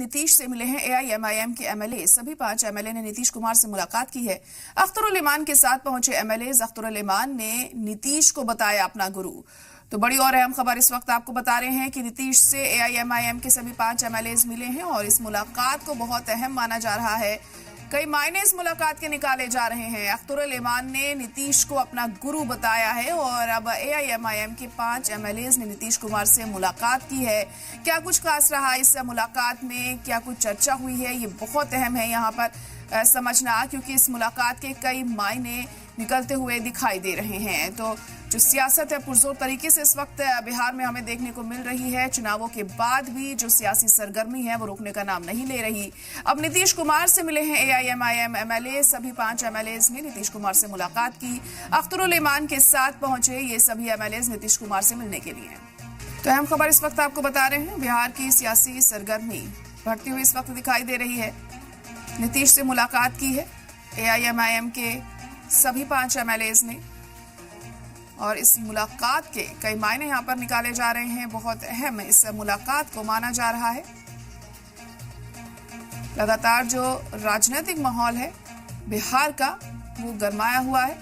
नीतीश से मिले हैं एआईएमआईएम के एमएलए। सभी 5 एमएलए ने नीतीश कुमार से मुलाकात की है। अख्तरुल इमान के साथ पहुंचे एमएलए अख्तरुल इमान ने नीतीश को बताया अपना गुरु। तो बड़ी और अहम खबर इस वक्त आपको बता रहे हैं कि नीतीश से एआईएमआईएम के सभी 5 एमएलए मिले हैं और इस मुलाकात को बहुत अहम माना जा रहा है। कई मायने इस मुलाकात के निकाले जा रहे हैं। अख्तरुल इमान ने नीतीश को अपना गुरु बताया है और अब एआईएमआईएम के 5 एमएलए ने नीतीश कुमार से मुलाकात की है। क्या कुछ खास रहा इस मुलाकात में, क्या कुछ चर्चा हुई है, ये बहुत अहम है यहाँ पर समझना, क्योंकि इस मुलाकात के कई मायने निकलते हुए दिखाई दे रहे हैं। तो जो सियासत है पुरजोर तरीके से इस वक्त बिहार में हमें देखने को मिल रही है। चुनावों के बाद भी जो सियासी सरगर्मी है वो रुकने का नाम नहीं ले रही। अब नीतीश कुमार से मिले हैं एआईएमआईएम एमएलए। सभी 5 एमएलए ने नीतीश कुमार से मुलाकात की। अख्तरुल इमान के साथ पहुंचे ये सभी एमएलए नीतीश कुमार से मिलने के लिए। तो अहम खबर इस वक्त आपको बता रहे हैं। बिहार की सियासी सरगर्मी बढ़ती हुई इस वक्त दिखाई दे रही है। नीतीश से मुलाकात की है एआईएमआईएम के सभी 5 एमएलए ने और इस मुलाकात के कई मायने यहां पर निकाले जा रहे हैं। बहुत अहम इस मुलाकात को माना जा रहा है। लगातार जो राजनीतिक माहौल है बिहार का वो गरमाया हुआ है।